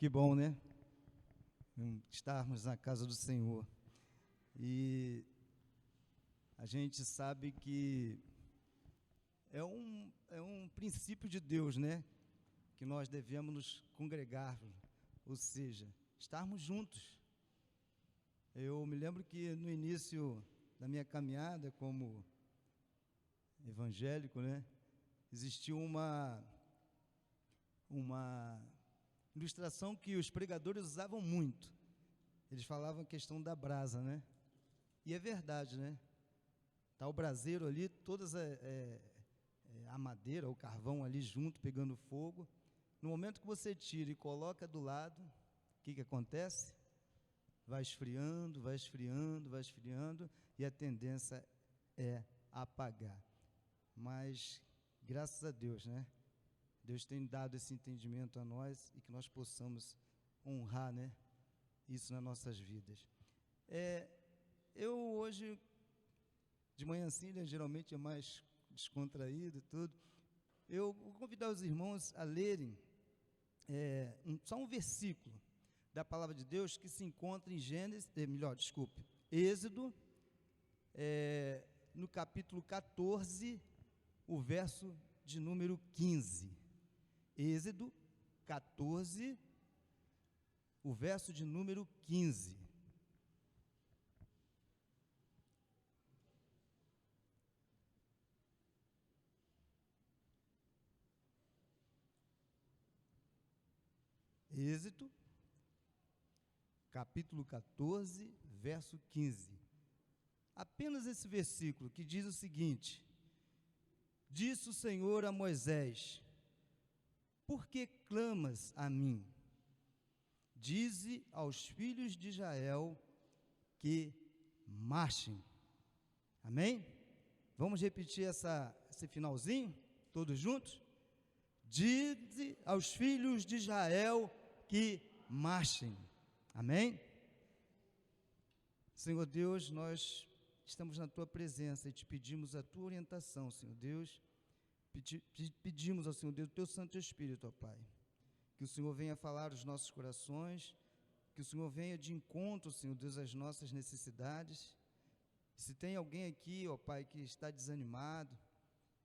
Que bom, né? Estarmos na casa do Senhor. E a gente sabe que é um princípio de Deus, né? Que nós devemos nos congregar, ou seja, estarmos juntos. Eu me lembro que no início da minha caminhada como evangélico, né? Existiu uma ilustração que os pregadores usavam muito. Eles falavam a questão da brasa, né? E é verdade, né? Tá o braseiro ali, todas a madeira, o carvão ali junto, pegando fogo. No momento que você tira e coloca do lado, o que acontece? Vai esfriando, vai esfriando, vai esfriando, e a tendência é apagar. Mas, graças a Deus, né? Deus tem dado esse entendimento a nós e que nós possamos honrar, né, isso nas nossas vidas. Eu hoje, de manhã assim, né, geralmente é mais descontraído e tudo, eu vou convidar os irmãos a lerem só um versículo da palavra de Deus que se encontra em Êxodo, no capítulo 14, o verso de número 15. Êxodo 14, o verso de número 15. Êxodo, capítulo 14, verso 15. Apenas esse versículo que diz o seguinte: disse o Senhor a Moisés: por que clamas a mim? Dize aos filhos de Israel que marchem. Amém? Vamos repetir esse finalzinho, todos juntos? Dize aos filhos de Israel que marchem. Amém? Senhor Deus, nós estamos na Tua presença e te pedimos a Tua orientação, Senhor Deus. Pedimos ao Senhor Deus o Teu Santo Espírito, ó Pai, que o Senhor venha falar aos nossos corações, que o Senhor venha de encontro, Senhor Deus, às nossas necessidades. Se tem alguém aqui, ó Pai, que está desanimado,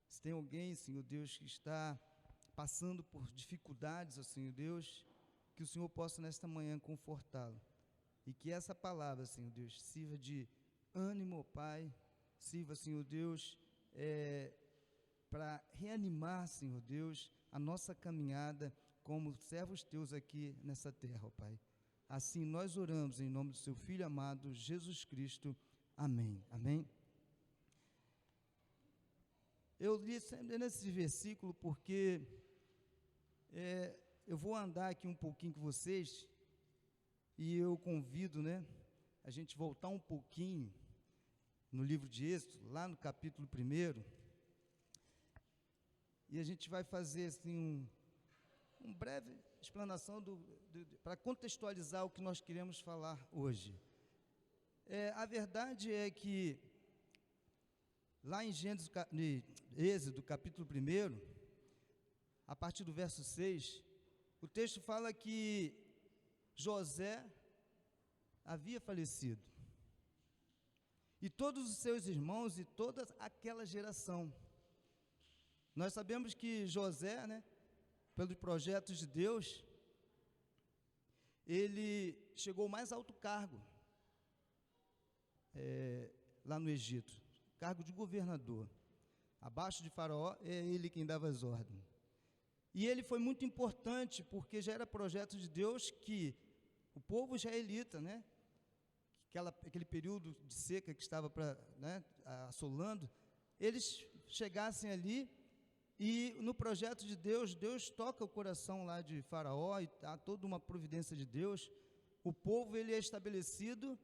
se tem alguém, Senhor Deus, que está passando por dificuldades, ó Senhor Deus, que o Senhor possa nesta manhã confortá-lo, e que essa palavra, Senhor Deus, sirva de ânimo, ó Pai, sirva, Senhor Deus, para reanimar, Senhor Deus, a nossa caminhada como servos teus aqui nessa terra, ó Pai. Assim nós oramos em nome do seu Filho amado, Jesus Cristo. Amém. Amém. Eu li sempre nesse versículo porque eu vou andar aqui um pouquinho com vocês e eu convido, né, a gente voltar um pouquinho no livro de Êxodo, lá no capítulo 1, e a gente vai fazer assim um breve explanação para contextualizar o que nós queremos falar hoje. A verdade é que lá em Êxodo, capítulo 1, a partir do verso 6, o texto fala que José havia falecido, e todos os seus irmãos e toda aquela geração. Nós sabemos que José, né, pelos projetos de Deus, ele chegou ao mais alto cargo lá no Egito, cargo de governador. Abaixo de Faraó, é ele quem dava as ordens. E ele foi muito importante, porque já era projeto de Deus que o povo israelita, né, aquele período de seca que estava assolando, eles chegassem ali, e no projeto de Deus, Deus toca o coração lá de Faraó, e há toda uma providência de Deus. O povo ele é estabelecido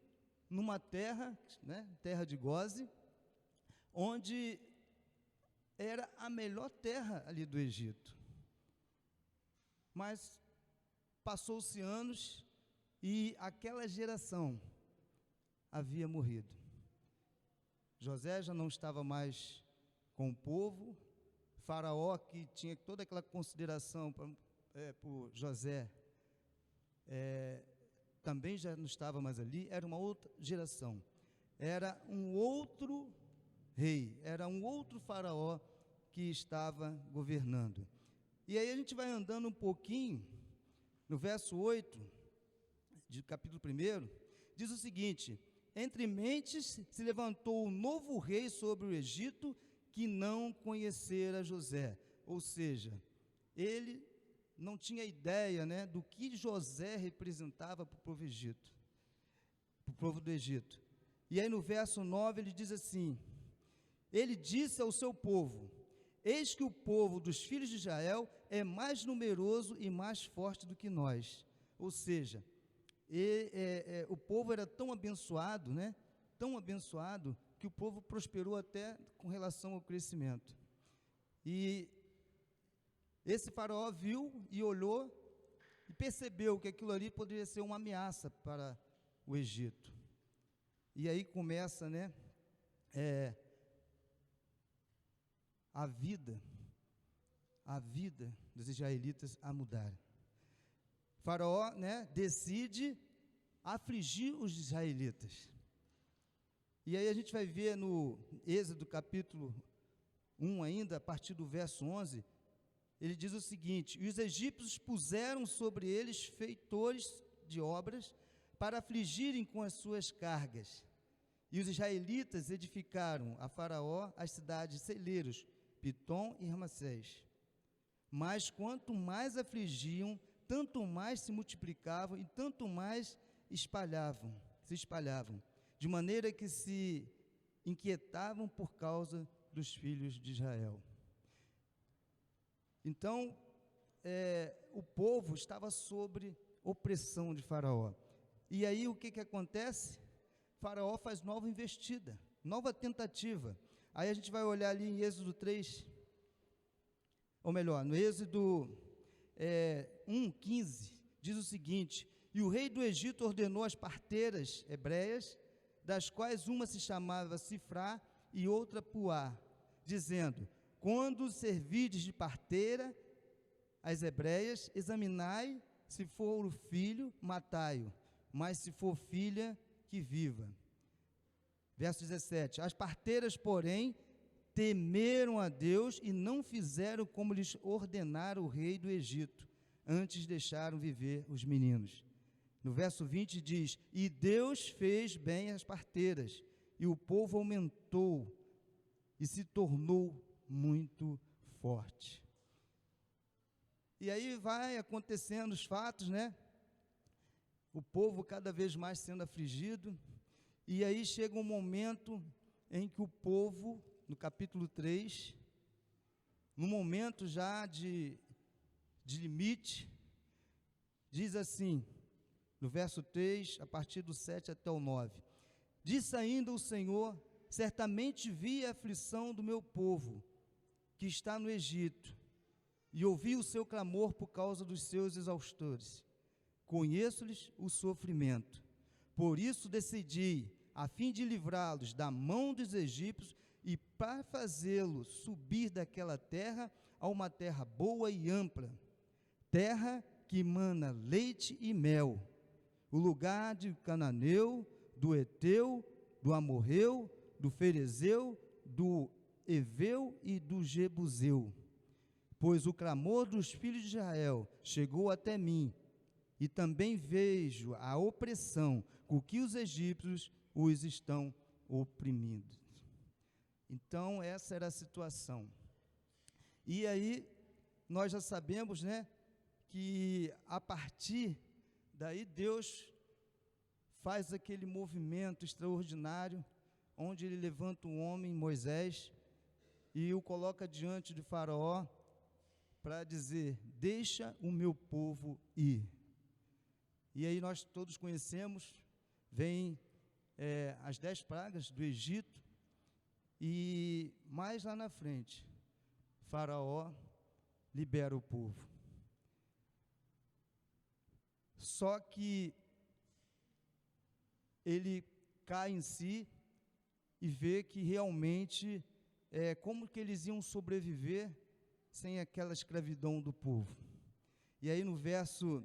numa terra, né, terra de Goze, onde era a melhor terra ali do Egito. Mas passou-se anos e aquela geração havia morrido. José já não estava mais com o povo. Faraó, que tinha toda aquela consideração por José, também já não estava mais ali, era uma outra geração. Era um outro rei, era um outro faraó que estava governando. E aí a gente vai andando um pouquinho, no verso 8, de capítulo 1, diz o seguinte: entre mentes se levantou um novo rei sobre o Egito, que não conhecera José. Ou seja, ele não tinha ideia, né, do que José representava para o povo Egito, para o povo do Egito. E aí no verso 9 ele diz assim: ele disse ao seu povo: eis que o povo dos filhos de Israel é mais numeroso e mais forte do que nós. Ou seja, o povo era tão abençoado, né, tão abençoado, que o povo prosperou até com relação ao crescimento. E esse faraó viu e olhou e percebeu que aquilo ali poderia ser uma ameaça para o Egito. E aí começa, né, a vida dos israelitas a mudar. Faraó, né, decide afligir os israelitas. E aí a gente vai ver no Êxodo capítulo 1 ainda, a partir do verso 11, ele diz o seguinte: e os egípcios puseram sobre eles feitores de obras para afligirem com as suas cargas. E os israelitas edificaram a Faraó as cidades celeiros, Pitom e Ramassés. Mas quanto mais afligiam, tanto mais se multiplicavam e tanto mais se espalhavam, de maneira que se inquietavam por causa dos filhos de Israel. Então, o povo estava sob opressão de Faraó. E aí o que acontece? Faraó faz nova investida, nova tentativa. Aí a gente vai olhar ali em Êxodo 3, ou melhor, no Êxodo 1:15, diz o seguinte: e o rei do Egito ordenou as parteiras hebreias, das quais uma se chamava Sifrá e outra Puá, dizendo: quando servirdes de parteira as hebreias, examinai, se for o filho, matai-o, mas se for filha, que viva. Verso 17: as parteiras, porém, temeram a Deus e não fizeram como lhes ordenara o rei do Egito, antes deixaram viver os meninos. No verso 20 diz: e Deus fez bem as parteiras, e o povo aumentou e se tornou muito forte. E aí vai acontecendo os fatos, né? O povo cada vez mais sendo afligido, e aí chega um momento em que o povo, no capítulo 3, no momento já de limite, diz assim, no verso 3, a partir do 7 até o 9: disse ainda o Senhor: certamente vi a aflição do meu povo, que está no Egito, e ouvi o seu clamor por causa dos seus exaustores. Conheço-lhes o sofrimento. Por isso decidi, a fim de livrá-los da mão dos egípcios e para fazê-los subir daquela terra a uma terra boa e ampla, terra que mana leite e mel, o lugar de Cananeu, do Eteu, do Amorreu, do Ferezeu, do Eveu e do Jebuseu. Pois o clamor dos filhos de Israel chegou até mim, e também vejo a opressão com que os egípcios os estão oprimindo. Então, essa era a situação. E aí, nós já sabemos, né, que a partir daí Deus faz aquele movimento extraordinário, onde ele levanta um homem, Moisés, e o coloca diante de Faraó, para dizer: deixa o meu povo ir. E aí nós todos conhecemos, vem as 10 pragas do Egito, e mais lá na frente, Faraó libera o povo. Só que ele cai em si e vê que realmente, como que eles iam sobreviver sem aquela escravidão do povo. E aí no verso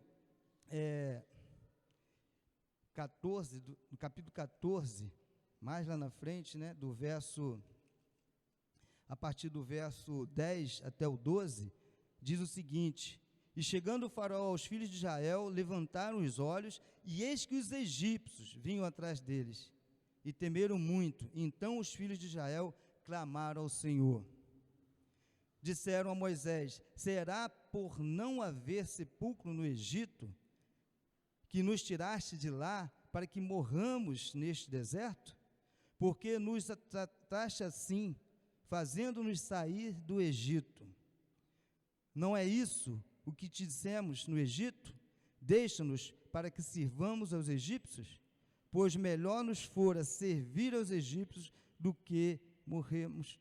14, no capítulo 14, mais lá na frente, né, a partir do verso 10 até o 12, diz o seguinte: e chegando o faraó aos filhos de Israel, levantaram os olhos, e eis que os egípcios vinham atrás deles, e temeram muito. Então os filhos de Israel clamaram ao Senhor. Disseram a Moisés: será por não haver sepulcro no Egito, que nos tiraste de lá, para que morramos neste deserto? Porque nos trataste assim, fazendo-nos sair do Egito. Não é isso o que te dissemos no Egito? Deixa-nos para que sirvamos aos egípcios? Pois melhor nos fora servir aos egípcios do que morramos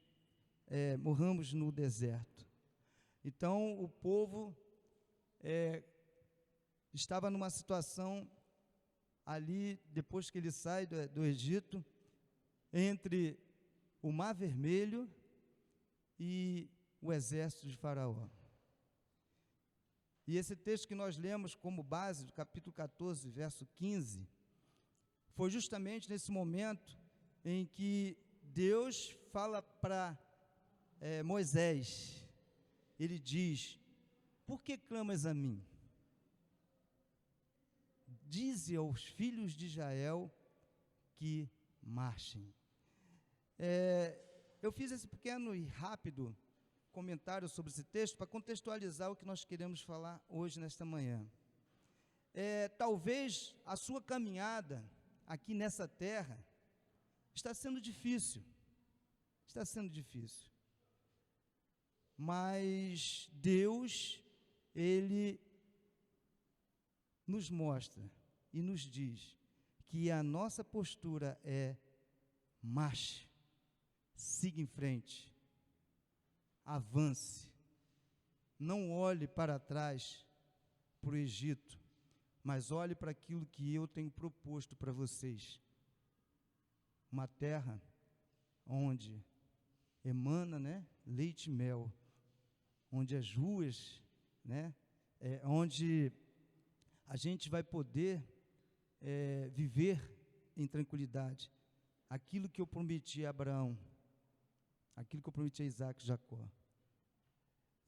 no deserto. Então, o povo estava numa situação ali, depois que ele sai do Egito, entre o Mar Vermelho e o exército de Faraó. E esse texto que nós lemos como base, do capítulo 14, verso 15, foi justamente nesse momento em que Deus fala para Moisés. Ele diz: por que clamas a mim? Dize aos filhos de Israel que marchem. Eu fiz esse pequeno e rápido comentário sobre esse texto para contextualizar o que nós queremos falar hoje, nesta manhã. Talvez a sua caminhada aqui nessa terra está sendo difícil, mas Deus, Ele nos mostra e nos diz que a nossa postura é: marche, siga em frente, avance, não olhe para trás, para o Egito, mas olhe para aquilo que eu tenho proposto para vocês, uma terra onde emana, né, leite e mel, onde as ruas, né, onde a gente vai poder viver em tranquilidade, aquilo que eu prometi a Abraão, aquilo que eu prometi a Isaac e Jacó.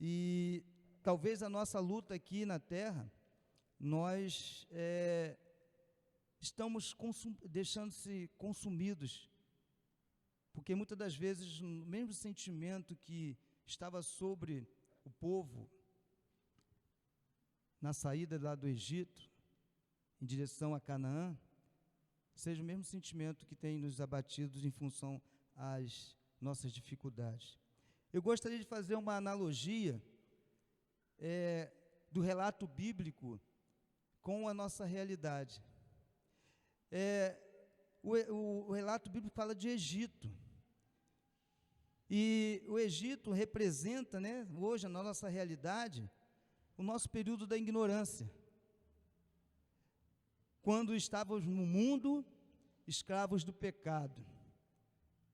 E talvez a nossa luta aqui na terra, nós estamos deixando-se consumidos, porque muitas das vezes o mesmo sentimento que estava sobre o povo na saída lá do Egito, em direção a Canaã, seja o mesmo sentimento que tem nos abatido em função às nossas dificuldades. Eu gostaria de fazer uma analogia do relato bíblico com a nossa realidade. O relato bíblico fala de Egito, e o Egito representa, né, hoje, na nossa realidade, o nosso período da ignorância, quando estávamos no mundo, escravos do pecado,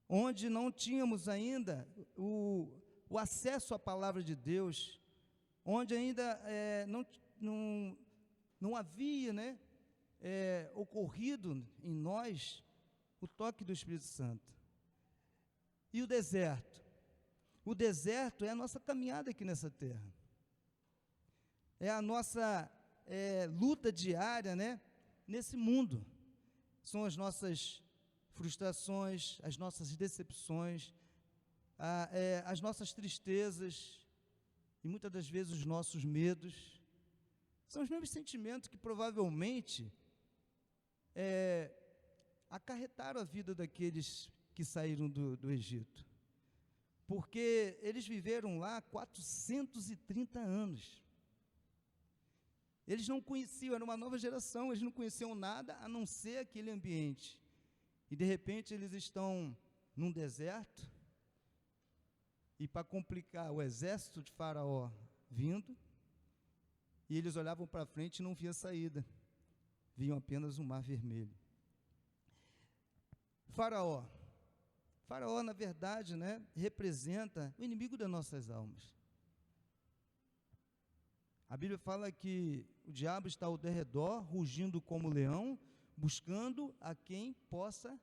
onde não tínhamos ainda o acesso à palavra de Deus, onde ainda não havia, né, ocorrido em nós o toque do Espírito Santo. E o deserto? O deserto é a nossa caminhada aqui nessa terra, é a nossa luta diária, né, nesse mundo. São as nossas frustrações, as nossas decepções, as nossas tristezas e muitas das vezes os nossos medos. São os mesmos sentimentos que provavelmente acarretaram a vida daqueles que saíram do Egito, porque eles viveram lá 430 anos. Eles não conheciam, era uma nova geração, eles não conheciam nada a não ser aquele ambiente. E de repente eles estão num deserto, e para complicar, o exército de Faraó vindo, e eles olhavam para frente e não viam saída, viam apenas o Mar Vermelho. Faraó, na verdade, né, representa o inimigo das nossas almas. A Bíblia fala que o diabo está ao derredor, rugindo como leão, buscando a quem possa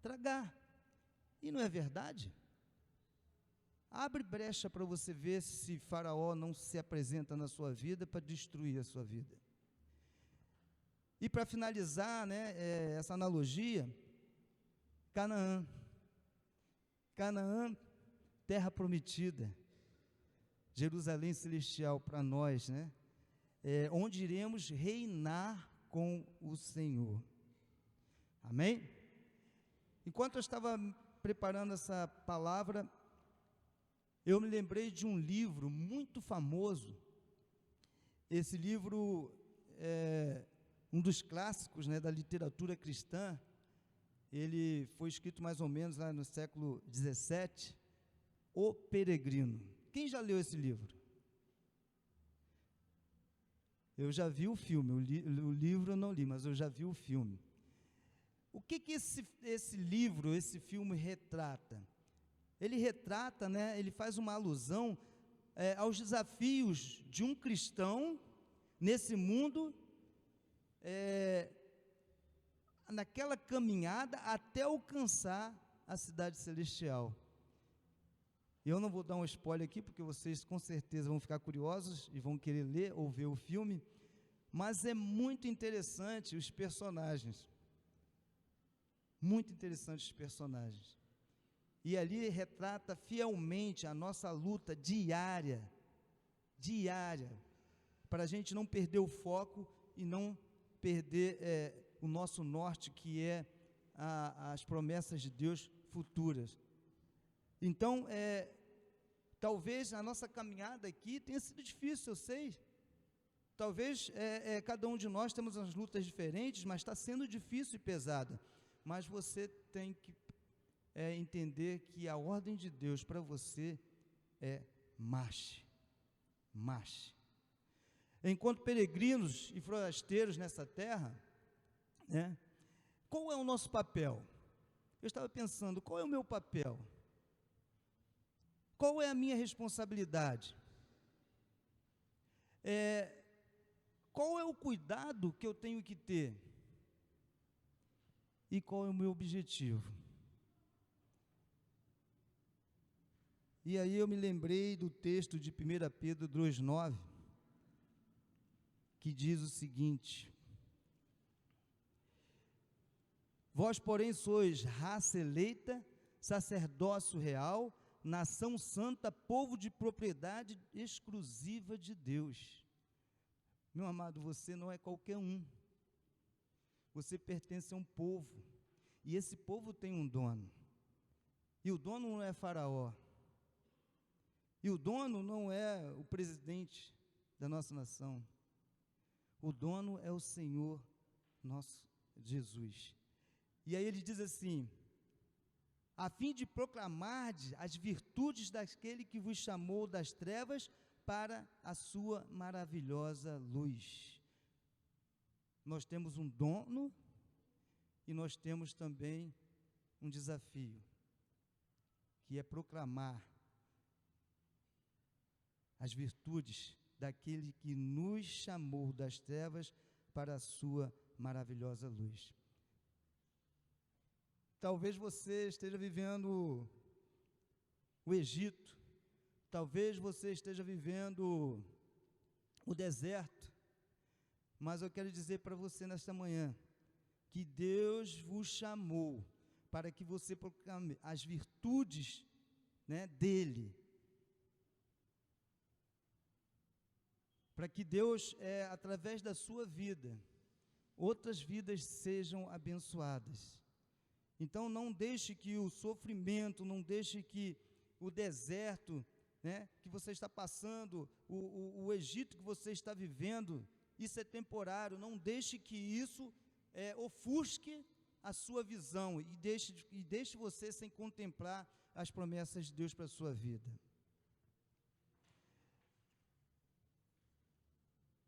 tragar. E não é verdade? Abre brecha para você ver se Faraó não se apresenta na sua vida para destruir a sua vida. E para finalizar, essa analogia, Canaã. Canaã, terra prometida, Jerusalém celestial para nós, onde iremos reinar com o Senhor. Amém? Enquanto eu estava preparando essa palavra, eu me lembrei de um livro muito famoso. Esse livro é um dos clássicos, da literatura cristã. Ele foi escrito mais ou menos lá no século 17, O Peregrino. Quem já leu esse livro? Eu já vi o filme, o livro eu não li, mas eu já vi o filme. O que esse livro, esse filme retrata? Ele retrata, ele faz uma alusão aos desafios de um cristão nesse mundo, naquela caminhada até alcançar a cidade celestial. Eu não vou dar um spoiler aqui, porque vocês com certeza vão ficar curiosos e vão querer ler ou ver o filme, mas é muito interessante os personagens. Muito interessantes os personagens. E ali retrata fielmente a nossa luta diária, para a gente não perder o foco e não perder o nosso norte, que é as promessas de Deus futuras. Então, talvez a nossa caminhada aqui tenha sido difícil, eu sei. Talvez cada um de nós temos as lutas diferentes, mas está sendo difícil e pesada. Mas você tem que entender que a ordem de Deus para você é marche. Enquanto peregrinos e forasteiros nessa terra, qual é o nosso papel? Eu estava pensando, qual é o meu papel? Qual é a minha responsabilidade? Qual é o cuidado que eu tenho que ter? E qual é o meu objetivo? E aí eu me lembrei do texto de 1 Pedro 2,9, que diz o seguinte: vós, porém, sois raça eleita, sacerdócio real, nação santa, povo de propriedade exclusiva de Deus. Meu amado, você não é qualquer um. Você pertence a um povo. E esse povo tem um dono. E o dono não é Faraó. E o dono não é o presidente da nossa nação. O dono é o Senhor, nosso Jesus. E aí ele diz assim: a fim de proclamar as virtudes daquele que vos chamou das trevas para a sua maravilhosa luz. Nós temos um dono e nós temos também um desafio, que é proclamar as virtudes daquele que nos chamou das trevas para a sua maravilhosa luz. Talvez você esteja vivendo o Egito, talvez você esteja vivendo o deserto, mas eu quero dizer para você nesta manhã, que Deus vos chamou para que você proclame as virtudes, dEle, para que Deus, através da sua vida, outras vidas sejam abençoadas. Então não deixe que o sofrimento, não deixe que o deserto, que você está passando, o Egito que você está vivendo, isso é temporário, não deixe que isso ofusque a sua visão e deixe você sem contemplar as promessas de Deus para a sua vida.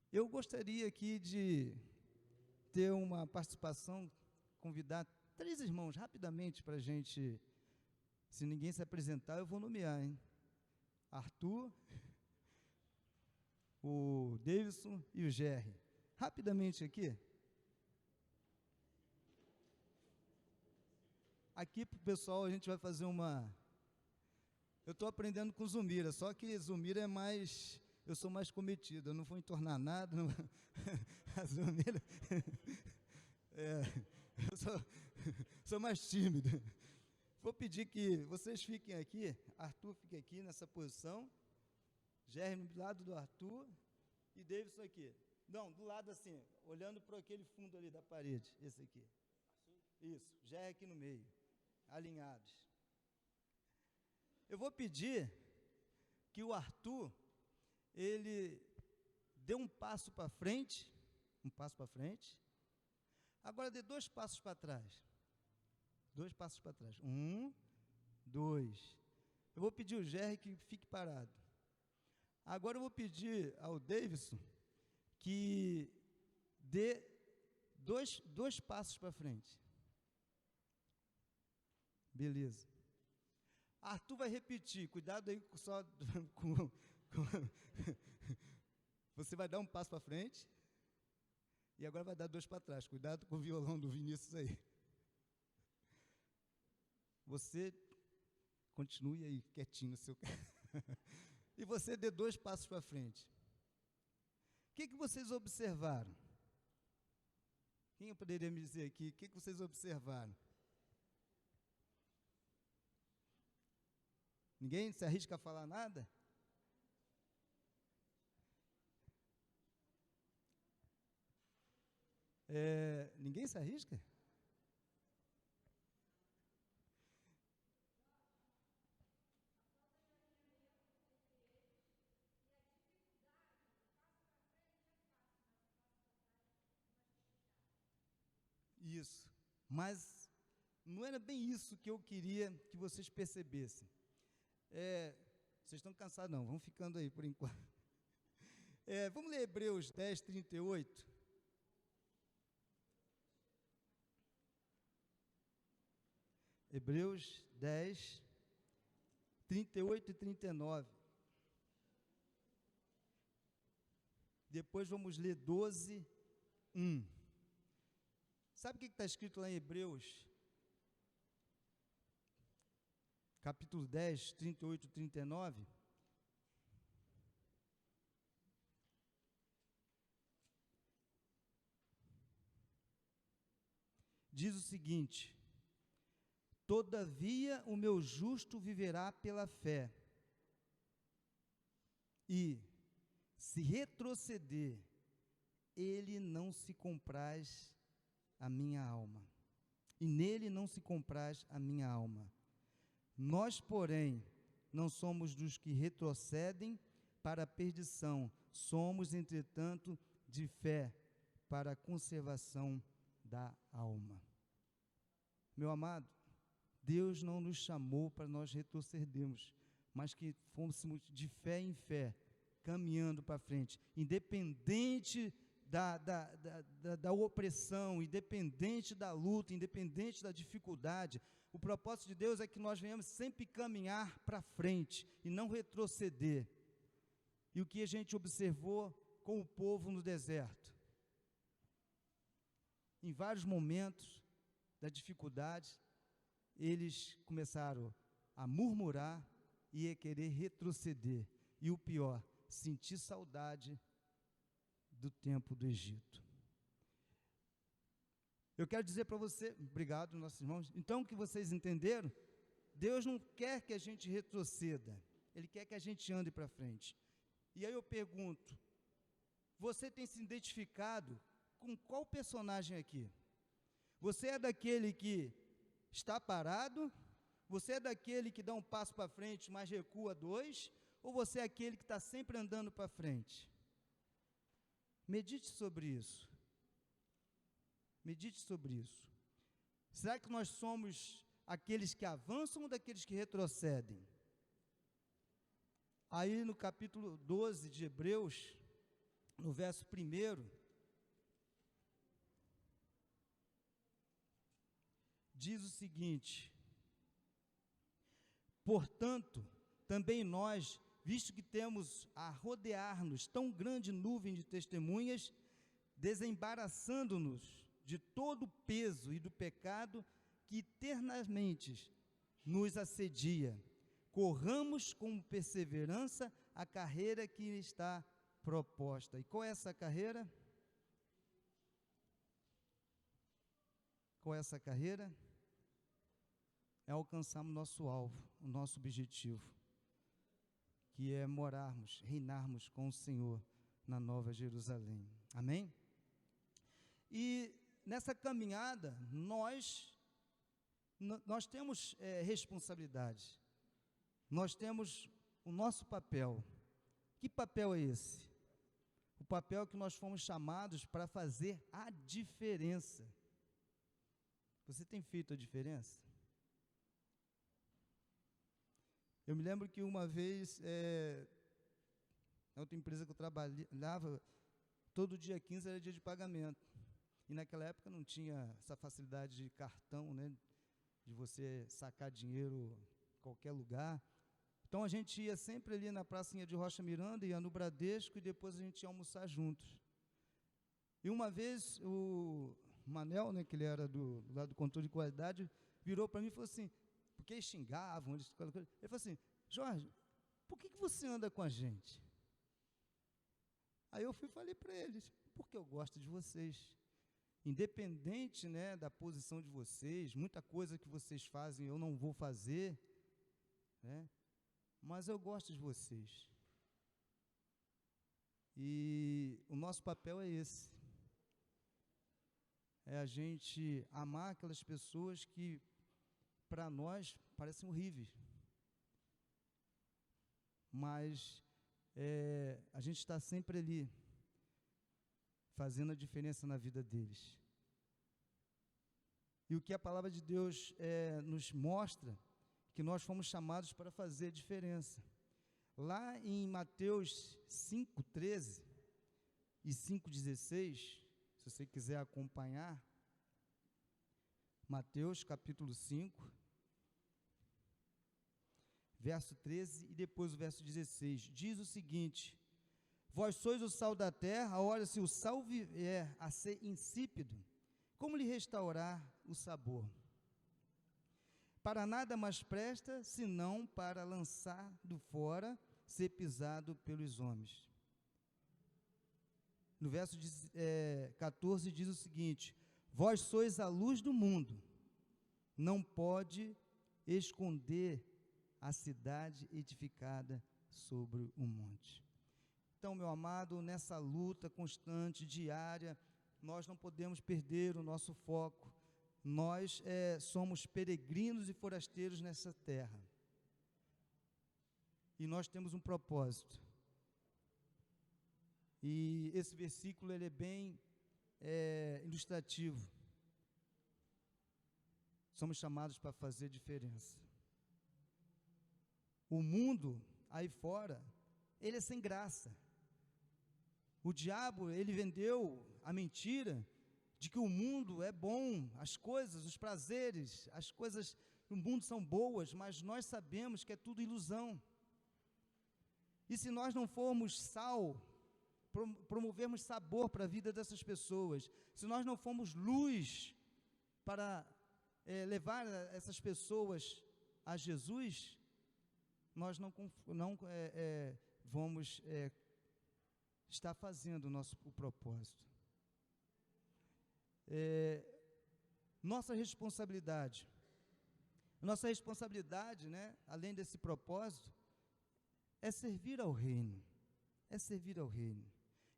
Eu gostaria aqui de ter uma participação, convidar 3 irmãos rapidamente para a gente, se ninguém se apresentar, eu vou nomear, Arthur, o Davidson e o Gerry. Rapidamente aqui. aqui para o pessoal a gente vai fazer uma... Eu estou aprendendo com Zumira, só que Zumira é mais... Eu sou mais cometido, eu não vou entornar nada. Não... A Zumira... eu sou mais tímido. Vou pedir que vocês fiquem aqui, Arthur fique aqui nessa posição, Germe do lado do Arthur e Davidson aqui. Não, do lado assim, olhando para aquele fundo ali da parede, esse aqui. Isso, Germe aqui no meio, alinhados. Eu vou pedir que o Arthur, ele dê um passo para frente, agora dê 2 passos para trás. 2 passos para trás. 1, 2. Eu vou pedir ao Jerry que fique parado. Agora eu vou pedir ao Davidson que dê 2 passos para frente. Beleza. Arthur vai repetir. Cuidado aí só com você vai dar um passo para frente e agora vai dar 2 para trás. Cuidado com o violão do Vinícius aí. Você continue aí quietinho no seu e você dê 2 passos para frente. O que vocês observaram? Quem poderia me dizer aqui? O que vocês observaram? Ninguém se arrisca a falar nada? Ninguém se arrisca? Isso, mas não era bem isso que eu queria que vocês percebessem. Vocês estão cansados não, vão ficando aí por enquanto. Vamos ler Hebreus 10, 38. Hebreus 10, 38 e 39. Depois vamos ler 12, 1. Sabe o que está escrito lá em Hebreus? Capítulo 10, 38 e 39. Diz o seguinte: todavia o meu justo viverá pela fé, e se retroceder, ele não se compraz a minha alma, e nele não se compraz a minha alma. Nós, porém, não somos dos que retrocedem para a perdição, somos, entretanto, de fé para a conservação da alma. Meu amado, Deus não nos chamou para nós retrocedermos, mas que fôssemos de fé em fé, caminhando para frente, independente da opressão, independente da luta, independente da dificuldade. O propósito de Deus é que nós venhamos sempre caminhar para frente e não retroceder. E o que a gente observou com o povo no deserto? Em vários momentos da dificuldade, eles começaram a murmurar e a querer retroceder. E o pior, sentir saudade do tempo do Egito. Eu quero dizer para você, obrigado, nossos irmãos, então que vocês entenderam, Deus não quer que a gente retroceda, Ele quer que a gente ande para frente. E aí eu pergunto, você tem se identificado com qual personagem aqui? Você é daquele que está parado? Você é daquele que dá um passo para frente, mas recua 2? Ou você é aquele que está sempre andando para frente? Medite sobre isso. Medite sobre isso. Será que nós somos aqueles que avançam ou daqueles que retrocedem? Aí no capítulo 12 de Hebreus, no verso 1, diz o seguinte: portanto, também nós, visto que temos a rodear-nos tão grande nuvem de testemunhas, desembaraçando-nos de todo o peso e do pecado que eternamente nos assedia. Corramos com perseverança a carreira que está proposta. E qual é essa carreira? Qual é essa carreira? É alcançarmos nosso alvo, o nosso objetivo, que é morarmos, reinarmos com o Senhor na Nova Jerusalém. Amém? E nessa caminhada, nós temos responsabilidade, nós temos o nosso papel. Que papel é esse? O papel que nós fomos chamados para fazer a diferença. Você tem feito a diferença? Eu me lembro que uma vez, na outra empresa que eu trabalhava, todo dia 15 era dia de pagamento. E naquela época não tinha essa facilidade de cartão, né, de você sacar dinheiro em qualquer lugar. Então a gente ia sempre ali na pracinha de Rocha Miranda, ia no Bradesco e depois a gente ia almoçar juntos. E uma vez o Manel, né, que ele era do lado do controle de qualidade, virou para mim e falou assim, porque eles xingavam, ele falou assim, Jorge, por que você anda com a gente? Aí eu fui e falei para eles, porque eu gosto de vocês. Independente, né, da posição de vocês, muita coisa que vocês fazem eu não vou fazer, né, mas eu gosto de vocês. E o nosso papel é esse. É a gente amar aquelas pessoas que, para nós, parecem horríveis. Mas a gente está sempre ali, fazendo a diferença na vida deles. E o que a palavra de Deus nos mostra, que nós fomos chamados para fazer a diferença. Lá em Mateus 5:13 e 5:16, se você quiser acompanhar, Mateus capítulo 5, verso 13 e depois o verso 16, diz o seguinte, vós sois o sal da terra, ora se o sal vier a ser insípido, como lhe restaurar o sabor? Para nada mais presta, senão para lançar do fora, ser pisado pelos homens. No verso 14 diz o seguinte, vós sois a luz do mundo, não pode esconder a cidade edificada sobre um monte. Então, meu amado, nessa luta constante, diária, nós não podemos perder o nosso foco. Nós somos peregrinos e forasteiros nessa terra. E nós temos um propósito. E esse versículo ele é bem ilustrativo. Somos chamados para fazer diferença. O mundo aí fora, ele é sem graça. O diabo, ele vendeu a mentira de que o mundo é bom, as coisas, os prazeres, as coisas do mundo são boas, mas nós sabemos que é tudo ilusão. E se nós não formos sal, promovermos sabor para a vida dessas pessoas, se nós não formos luz para levar essas pessoas a Jesus, nós não vamos estar fazendo o propósito. Nossa responsabilidade, né, além desse propósito, é servir ao reino, é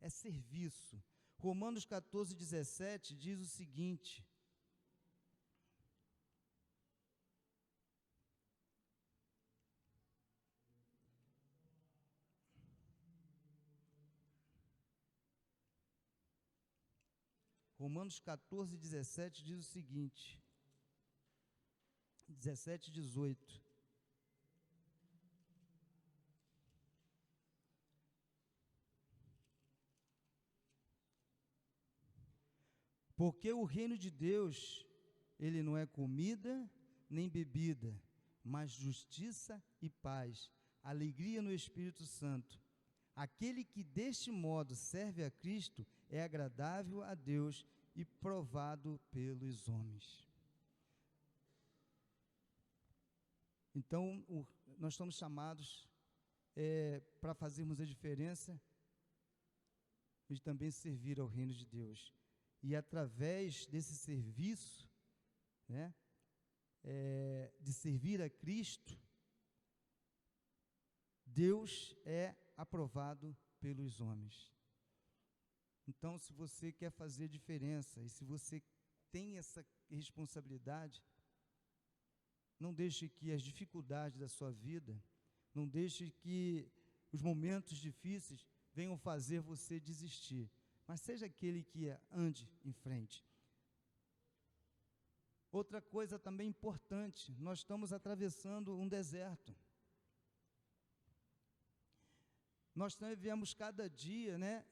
serviço. Romanos 14:17 diz o seguinte, Romanos 14:17 diz o seguinte, 17 e 18. Porque o reino de Deus, ele não é comida nem bebida, mas justiça e paz, alegria no Espírito Santo. Aquele que deste modo serve a Cristo é agradável a Deus e provado pelos homens. Então, nós estamos chamados para fazermos a diferença e também servir ao reino de Deus. E através desse serviço, né, de servir a Cristo, Deus é aprovado pelos homens. Então, se você quer fazer diferença e se você tem essa responsabilidade, não deixe que as dificuldades da sua vida, não deixe que os momentos difíceis venham fazer você desistir, mas seja aquele que ande em frente. Outra coisa também importante, nós estamos atravessando um deserto. Nós vivemos cada dia, né,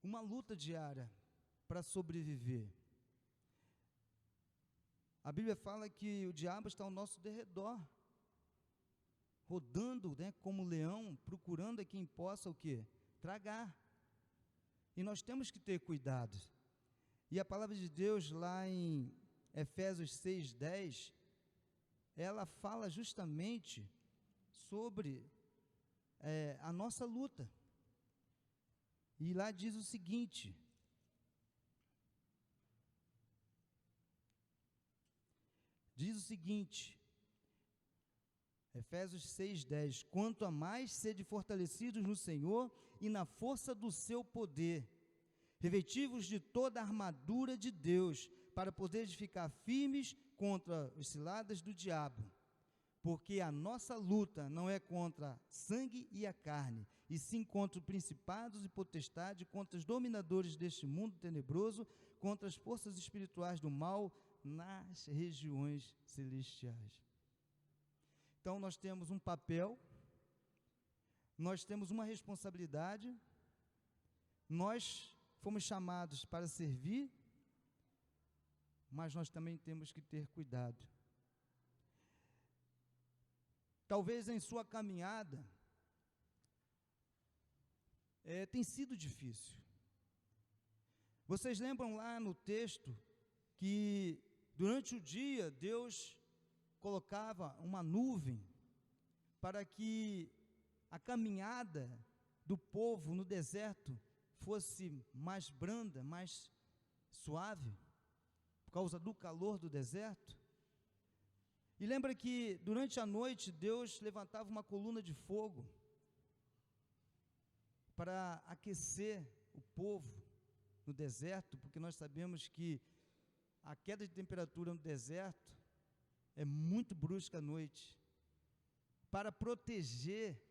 uma luta diária para sobreviver. A Bíblia fala que o diabo está ao nosso derredor, rodando, né, como leão, procurando a quem possa o quê? Tragar. E nós temos que ter cuidado. E a palavra de Deus lá em Efésios 6:10, ela fala justamente sobre a nossa luta. E lá diz o seguinte: Efésios 6:10, quanto a mais sede fortalecidos no Senhor e na força do seu poder, revestivos de toda a armadura de Deus, para poderes ficar firmes contra as ciladas do diabo. Porque a nossa luta não é contra sangue e a carne, e sim contra os principados e potestades, contra os dominadores deste mundo tenebroso, contra as forças espirituais do mal nas regiões celestiais. Então nós temos um papel, nós temos uma responsabilidade, nós fomos chamados para servir, mas nós também temos que ter cuidado. Talvez em sua caminhada tem sido difícil. Vocês lembram lá no texto que durante o dia Deus colocava uma nuvem para que a caminhada do povo no deserto fosse mais branda, mais suave, por causa do calor do deserto? E lembra que durante a noite Deus levantava uma coluna de fogo para aquecer o povo no deserto, porque nós sabemos que a queda de temperatura no deserto é muito brusca à noite. Para proteger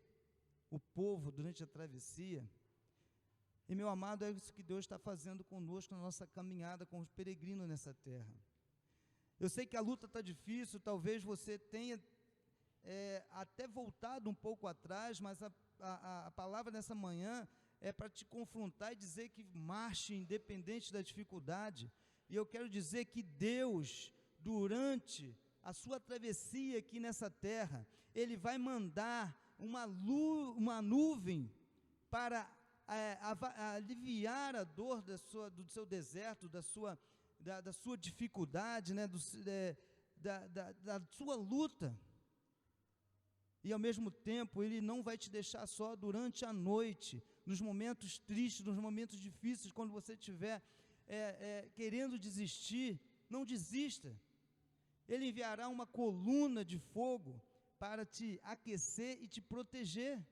o povo durante a travessia. E, meu amado, é isso que Deus está fazendo conosco na nossa caminhada com os peregrinos nessa terra. Eu sei que a luta está difícil, talvez você tenha até voltado um pouco atrás, mas a palavra nessa manhã é para te confrontar e dizer que marche independente da dificuldade. E eu quero dizer que Deus, durante a sua travessia aqui nessa terra, Ele vai mandar uma nuvem para aliviar a dor do seu deserto, da sua dificuldade, né, da sua luta. E ao mesmo tempo, Ele não vai te deixar só durante a noite, nos momentos tristes, nos momentos difíceis, quando você estiver querendo desistir. Não desista. Ele enviará uma coluna de fogo para te aquecer e te proteger.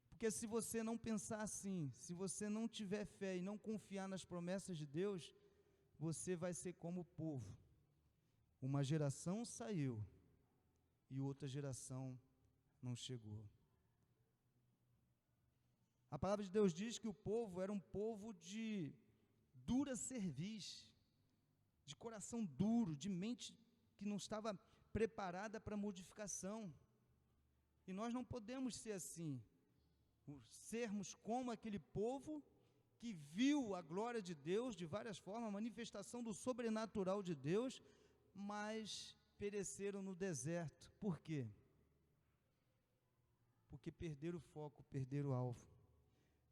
Porque se você não pensar assim, se você não tiver fé e não confiar nas promessas de Deus, você vai ser como o povo. Uma geração saiu e outra geração não chegou. A palavra de Deus diz que o povo era um povo de dura cerviz, de coração duro, de mente que não estava preparada para modificação. E nós não podemos ser assim, sermos como aquele povo que viu a glória de Deus de várias formas, a manifestação do sobrenatural de Deus, mas pereceram no deserto. Por quê? Porque perderam o foco, perderam o alvo.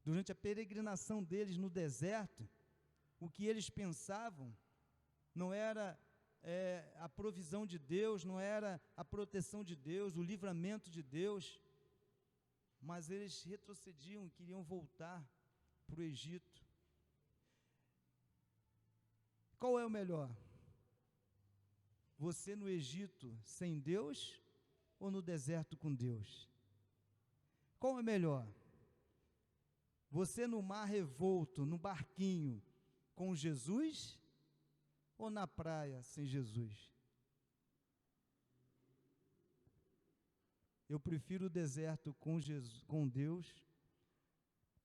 Durante a peregrinação deles no deserto, o que eles pensavam não era a provisão de Deus, não era a proteção de Deus, o livramento de Deus, mas eles retrocediam, queriam voltar para o Egito. Qual é o melhor? Você no Egito sem Deus ou no deserto com Deus? Qual é melhor? Você no mar revolto, no barquinho com Jesus ou na praia sem Jesus? Eu prefiro o deserto com Jesus, com Deus,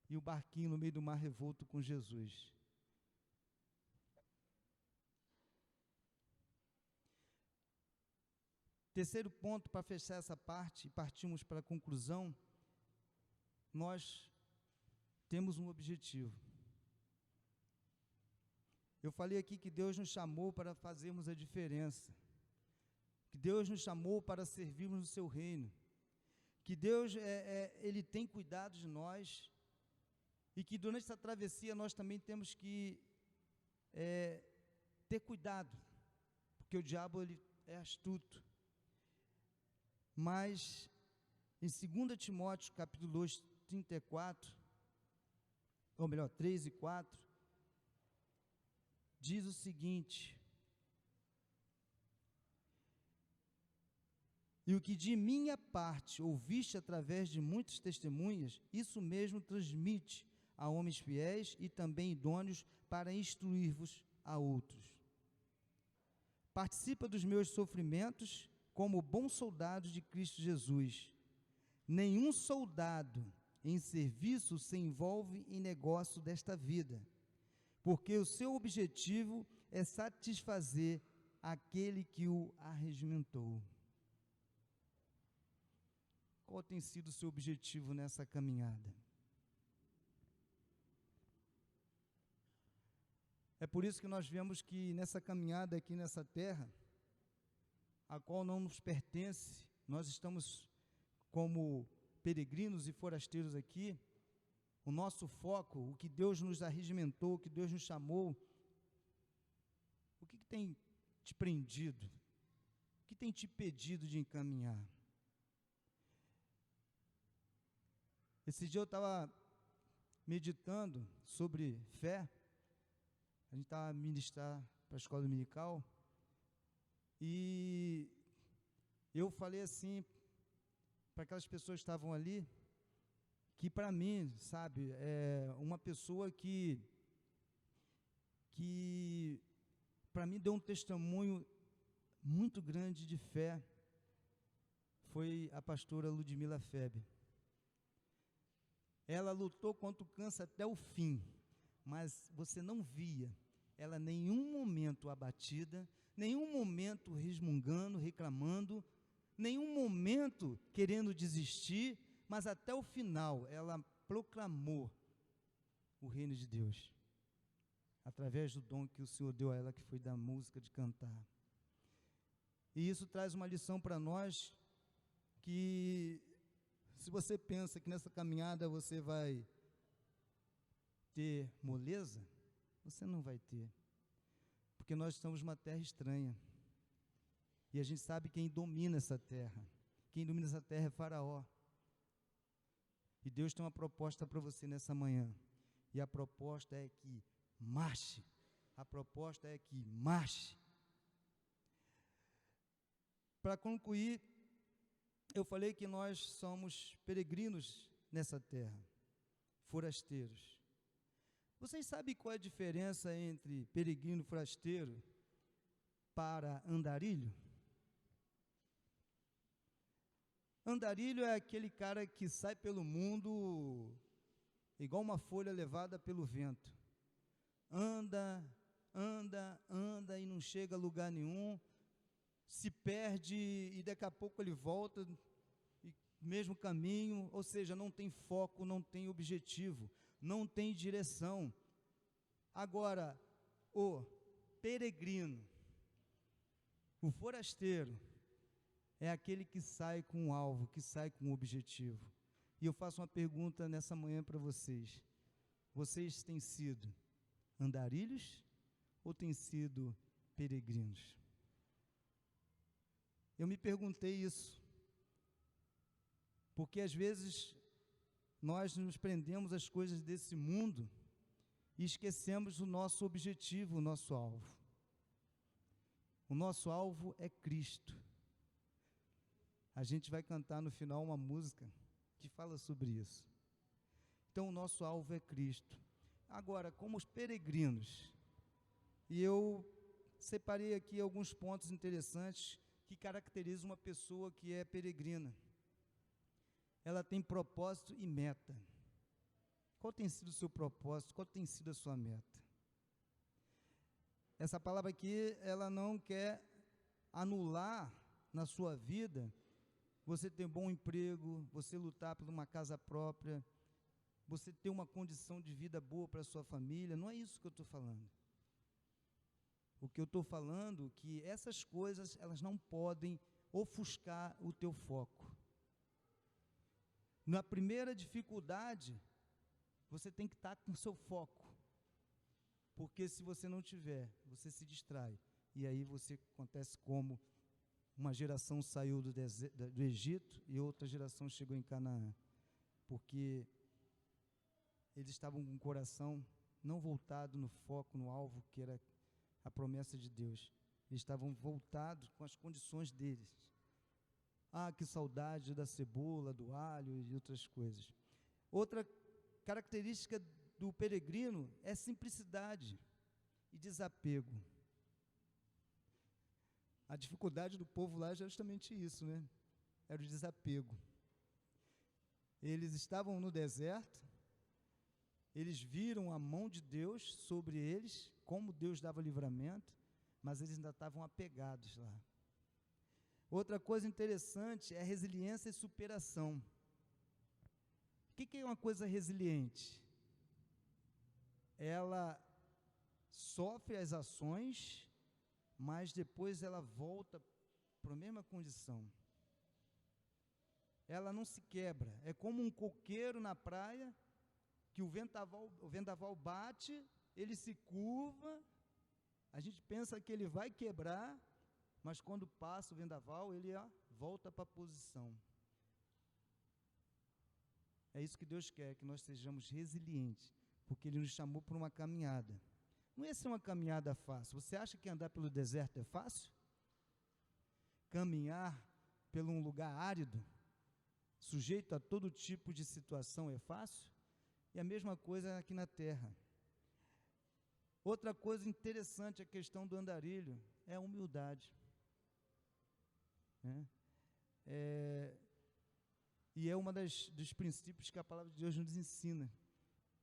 e o barquinho no meio do mar revolto com Jesus. Terceiro ponto, para fechar essa parte e partimos para a conclusão, nós temos um objetivo. Eu falei aqui que Deus nos chamou para fazermos a diferença, que Deus nos chamou para servirmos no seu reino, que Deus, Ele tem cuidado de nós, e que durante essa travessia nós também temos que ter cuidado, porque o diabo ele é astuto. Mas em 2 Timóteo capítulo 2, 34, ou melhor, 3 e 4, diz o seguinte: e o que de minha parte ouviste através de muitas testemunhas, isso mesmo transmite a homens fiéis e também idôneos para instruir-vos a outros. Participa dos meus sofrimentos como bom soldado de Cristo Jesus. Nenhum soldado em serviço se envolve em negócio desta vida, porque o seu objetivo é satisfazer aquele que o arregimentou. Qual tem sido o seu objetivo nessa caminhada? É por isso que nós vemos que nessa caminhada aqui nessa terra, a qual não nos pertence, nós estamos como peregrinos e forasteiros aqui, o nosso foco, o que Deus nos arregimentou, o que Deus nos chamou, o que tem te prendido? O que tem te pedido de encaminhar? Esse dia eu estava meditando sobre fé, a gente estava a ministrar para a escola dominical, e eu falei assim, para aquelas pessoas que estavam ali, que para mim, sabe, uma pessoa que para mim deu um testemunho muito grande de fé, foi a pastora Ludmila Febe. Ela lutou contra o câncer até o fim, mas você não via ela em nenhum momento abatida, nenhum momento resmungando, reclamando, nenhum momento querendo desistir, mas até o final ela proclamou o reino de Deus, através do dom que o Senhor deu a ela, que foi da música, de cantar. E isso traz uma lição para nós, que se você pensa que nessa caminhada você vai ter moleza, você não vai ter, porque nós estamos numa terra estranha, e a gente sabe quem domina essa terra. Quem domina essa terra é Faraó. E Deus tem uma proposta para você nessa manhã, e a proposta é que marche. A proposta é que marche. Para concluir, eu falei que nós somos peregrinos nessa terra, forasteiros. Vocês sabem qual é a diferença entre peregrino e forasteiro para andarilho? Andarilho é aquele cara que sai pelo mundo igual uma folha levada pelo vento. Anda, anda, anda e não chega a lugar nenhum, se perde e daqui a pouco ele volta, e mesmo caminho, ou seja, não tem foco, não tem objetivo, não tem direção. Agora, o peregrino, o forasteiro, é aquele que sai com um alvo, que sai com um objetivo. E eu faço uma pergunta nessa manhã para vocês. Vocês têm sido andarilhos ou têm sido peregrinos. Eu me perguntei isso, porque às vezes nós nos prendemos às coisas desse mundo e esquecemos o nosso objetivo, o nosso alvo. O nosso alvo é Cristo. A gente vai cantar no final uma música que fala sobre isso. Então, o nosso alvo é Cristo. Agora, como os peregrinos, e eu separei aqui alguns pontos interessantes que caracterizam uma pessoa que é peregrina. Ela tem propósito e meta. Qual tem sido o seu propósito? Qual tem sido a sua meta? Essa palavra aqui, ela não quer anular na sua vida você ter um bom emprego, você lutar por uma casa própria, você ter uma condição de vida boa para a sua família. Não é isso que eu estou falando. O que eu estou falando é que essas coisas, elas não podem ofuscar o teu foco. Na primeira dificuldade, você tem que estar com o seu foco. Porque se você não tiver, você se distrai. E aí acontece como uma geração saiu do Egito e outra geração chegou em Canaã. Porque eles estavam com o coração não voltado no foco, no alvo, que era a promessa de Deus. Eles estavam voltados com as condições deles. Ah, que saudade da cebola, do alho e outras coisas. Outra característica do peregrino é simplicidade e desapego. A dificuldade do povo lá é justamente isso, né? Era o desapego. Eles estavam no deserto, eles viram a mão de Deus sobre eles, como Deus dava livramento, mas eles ainda estavam apegados lá. Outra coisa interessante é a resiliência e superação. O que é uma coisa resiliente? Ela sofre as ações, mas depois ela volta para a mesma condição. Ela não se quebra. É como um coqueiro na praia, que o vendaval bate, ele se curva, a gente pensa que ele vai quebrar, mas quando passa o vendaval, ele volta para a posição. É isso que Deus quer, que nós sejamos resilientes, porque Ele nos chamou para uma caminhada. Não ia ser uma caminhada fácil. Você acha que andar pelo deserto é fácil? Caminhar por um lugar árido, sujeito a todo tipo de situação, é fácil? E a mesma coisa aqui na terra. Outra coisa interessante, a questão do andarilho, é a humildade. E é uma dos princípios que a palavra de Deus nos ensina,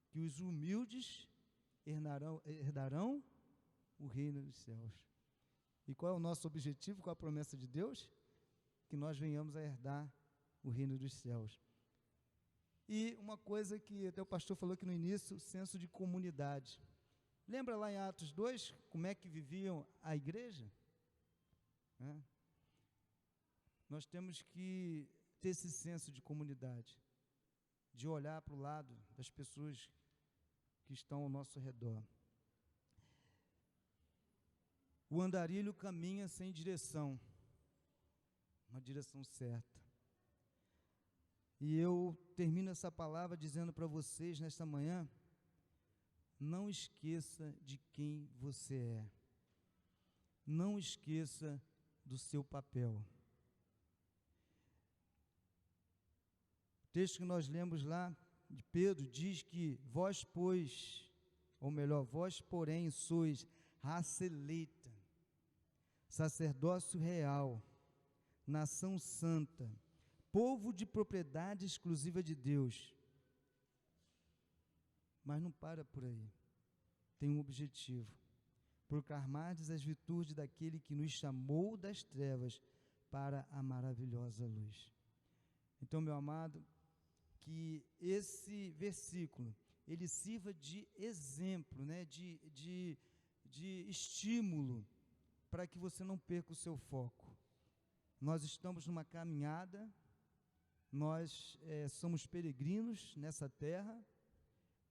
que os humildes herdarão o reino dos céus. E qual é o nosso objetivo, qual a promessa de Deus? Que nós venhamos a herdar o reino dos céus. E uma coisa que até o pastor falou aqui no início, o senso de comunidade. Lembra lá em Atos 2, como é que viviam a igreja? Nós temos que ter esse senso de comunidade, de olhar para o lado das pessoas que estão ao nosso redor. O andarilho caminha sem direção, uma direção certa. E eu termino essa palavra dizendo para vocês nesta manhã, não esqueça de quem você é. Não esqueça do seu papel. O texto que nós lemos lá de Pedro diz que vós, porém, sois raça eleita, sacerdócio real, nação santa, povo de propriedade exclusiva de Deus. Mas não para por aí. Tem um objetivo: proclamardes as virtudes daquele que nos chamou das trevas para a maravilhosa luz. Então, meu amado, que esse versículo, ele sirva de exemplo, né, de estímulo, para que você não perca o seu foco. Nós estamos numa caminhada, nós somos peregrinos nessa terra,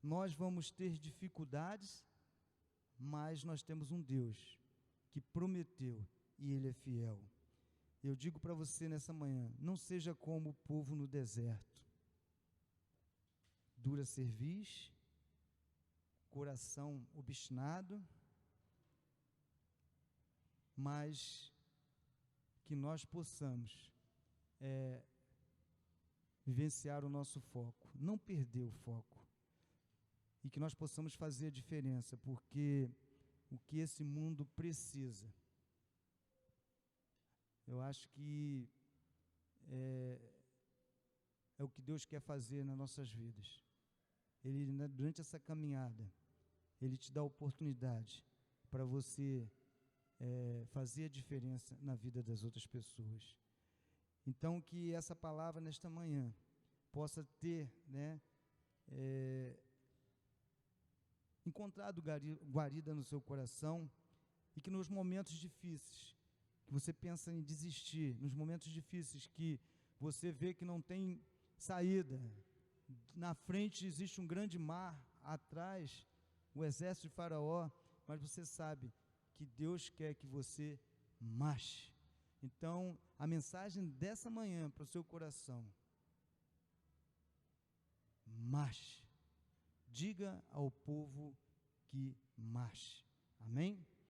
nós vamos ter dificuldades, mas nós temos um Deus que prometeu, e Ele é fiel. Eu digo para você nessa manhã, não seja como o povo no deserto. Dura cerviz, coração obstinado, mas que nós possamos vivenciar o nosso foco, não perder o foco, e que nós possamos fazer a diferença, porque o que esse mundo precisa, eu acho que é o que Deus quer fazer nas nossas vidas. Ele, durante essa caminhada, Ele te dá a oportunidade para você fazer a diferença na vida das outras pessoas. Então, que essa palavra nesta manhã possa ter, encontrado guarida no seu coração, e que nos momentos difíceis, que você pensa em desistir, nos momentos difíceis que você vê que não tem saída, na frente existe um grande mar, atrás o exército de Faraó, mas você sabe que Deus quer que você marche. Então, a mensagem dessa manhã para o seu coração: marche. Diga ao povo que marche. Amém?